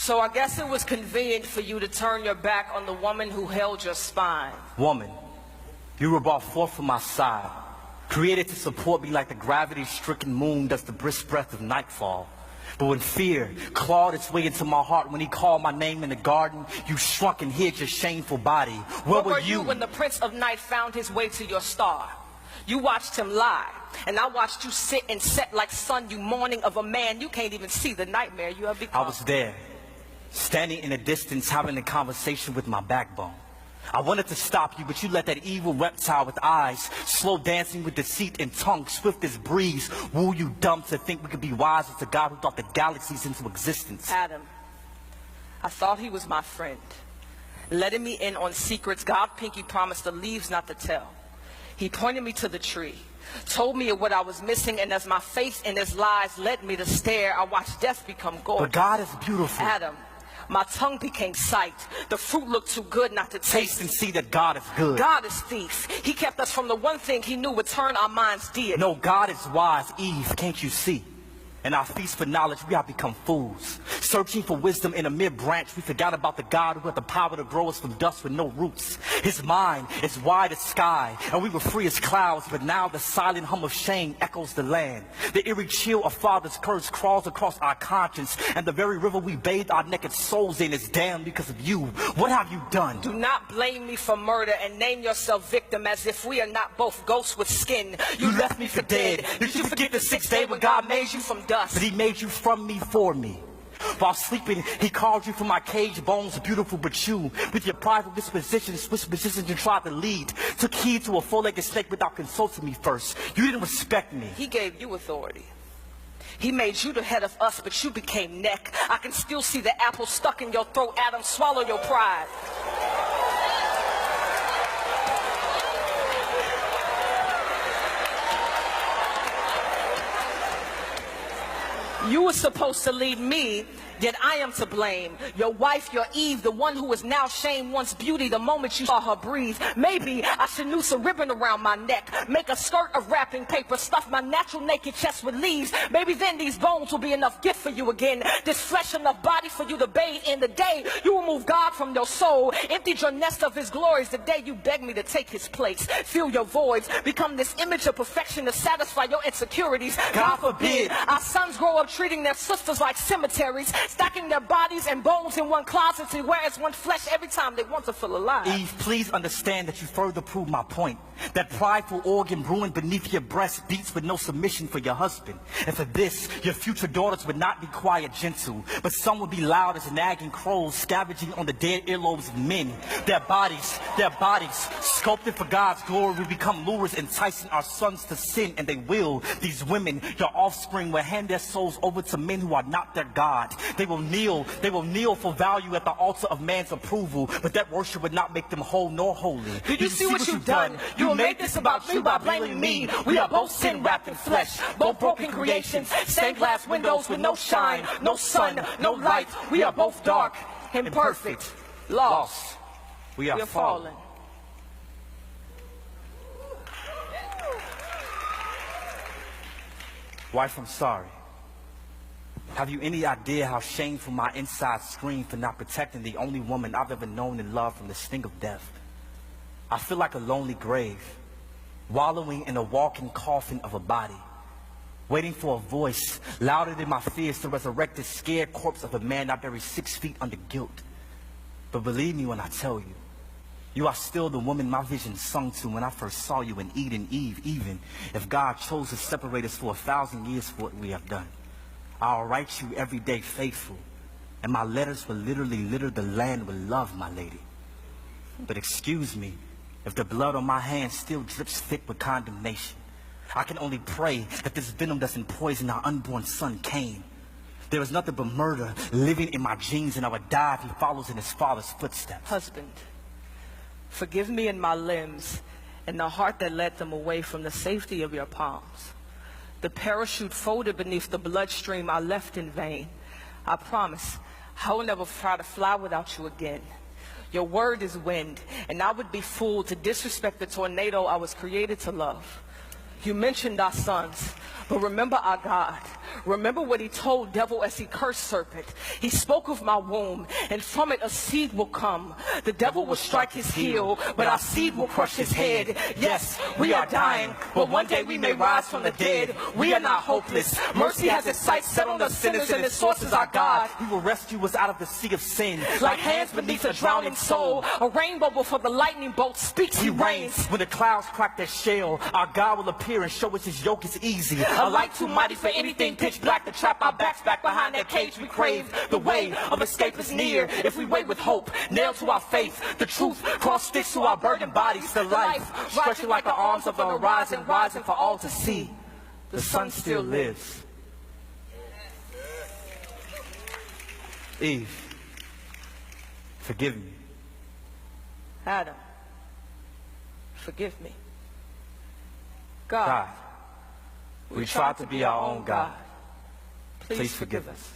So I guess it was convenient for you to turn your back on the woman who held your spine. Woman, you were brought forth from my side, created to support me like the gravity-stricken moon does the brisk breath of nightfall. But when fear clawed its way into my heart, when he called my name in the garden, you shrunk and hid your shameful body. Where were you when the Prince of Night found his way to your star? You watched him lie, and I watched you sit and set like sun, you mourning of a man you can't even see the nightmare you have become. I was there, standing in the distance, having a conversation with my backbone. I wanted to stop you, but you let that evil reptile with eyes, slow dancing with deceit and tongue, swift as breeze, woo you dumb to think we could be wise as a God who thought the galaxies into existence. Adam, I thought he was my friend, letting me in on secrets God Pinky promised the leaves not to tell. He pointed me to the tree, told me of what I was missing, and as my faith in his lies led me to stare, I watched death become gorgeous. But God is beautiful. Adam, my tongue became sight. The fruit looked too good not to Taste and see that God is good. God is thief. He kept us from the one thing he knew would turn our minds dear. No, God is wise. Eve, can't you see? In our feast for knowledge, we have become fools. Searching for wisdom in a mere branch, we forgot about the God who had the power to grow us from dust with no roots. His mind is wide as sky, and we were free as clouds, but now the silent hum of shame echoes the land. The eerie chill of father's curse crawls across our conscience, and the very river we bathe our naked souls in is damned because of you. What have you done? Do not blame me for murder and name yourself victim as if we are not both ghosts with skin. You left me for dead. Did you forget the sixth day when God made you from dust? But he made you from me for me. While sleeping, he called you from my cage bones, beautiful but you, with your prideful disposition, switched positions and tried to lead. Took heed to a four-legged snake without consulting me first. You didn't respect me. He gave you authority. He made you the head of us, but you became neck. I can still see the apple stuck in your throat. Adam, swallow your pride. You were supposed to lead me, yet I am to blame. Your wife, your Eve, the one who is now shamed once beauty the moment you saw her breathe. Maybe I should noose a ribbon around my neck, make a skirt of wrapping paper, stuff my natural naked chest with leaves. Maybe then these bones will be enough gift for you again, this flesh enough body for you to bathe in. The day you will move God from your soul, emptied your nest of his glories, the day you beg me to take his place, fill your voids, become this image of perfection to satisfy your insecurities. God forbid. Our sons grow up treating their sisters like cemeteries, stacking their bodies and bones in one closet to wear as one flesh every time they want to feel alive. Eve, please understand that you further prove my point. That prideful organ brewing beneath your breast beats with no submission for your husband. And for this, your future daughters would not be quiet, gentle, but some would be loud as nagging crows, scavenging on the dead earlobes of men. Their bodies, sculpted for God's glory, will become lures enticing our sons to sin, and they will. These women, your offspring, will hand their souls over to men who are not their God. They will kneel for value at the altar of man's approval, but that worship would not make them whole nor holy. Did you see what you've done? You made this about you by blaming me. We are both sin wrapped in flesh, both broken creations, stained glass windows with no shine, no sun, no light. We are both dark, imperfect, lost. We are fallen. Wife, I'm sorry. Have you any idea how shameful my inside scream for not protecting the only woman I've ever known and loved from the sting of death? I feel like a lonely grave, wallowing in a walking coffin of a body, waiting for a voice louder than my fears to resurrect the scared corpse of a man I buried 6 feet under guilt. But believe me when I tell you, you are still the woman my vision sung to when I first saw you in Eden, Eve, even if God chose to separate us for 1,000 years for what we have done. I'll write you every day faithful, and my letters will literally litter the land with love, my lady. But excuse me, if the blood on my hands still drips thick with condemnation, I can only pray that this venom doesn't poison our unborn son, Cain. There is nothing but murder living in my genes, and I would die if he follows in his father's footsteps. Husband, forgive me in my limbs and the heart that led them away from the safety of your palms. The parachute folded beneath the bloodstream I left in vain. I promise I will never try to fly without you again. Your word is wind, and I would be fooled to disrespect the tornado I was created to love. You mentioned our sons, but remember our God. Remember what he told devil as he cursed serpent. He spoke of my womb, and from it a seed will come. The devil will strike his heel, but our seed will crush his head. Yes, we are dying, but one day we may rise from the dead. We are not hopeless. Mercy has its sights set on the sinners, and its source is our God. He will rescue us out of the sea of sin. Like hands beneath a drowning soul, a rainbow before the lightning bolt speaks, he reigns. When the clouds crack their shell, our God will appear and show us his yoke is easy. A light too mighty for anything pitch black to trap our backs back behind that cage we crave. The way of escape is near if we wait with hope, nailed to our faith. The truth cross sticks to our burdened bodies. The life stretching like the arms of the horizon, rising for all to see. The sun still lives. Eve, forgive me. Adam, forgive me. God, We tried to be our own God. Please forgive us.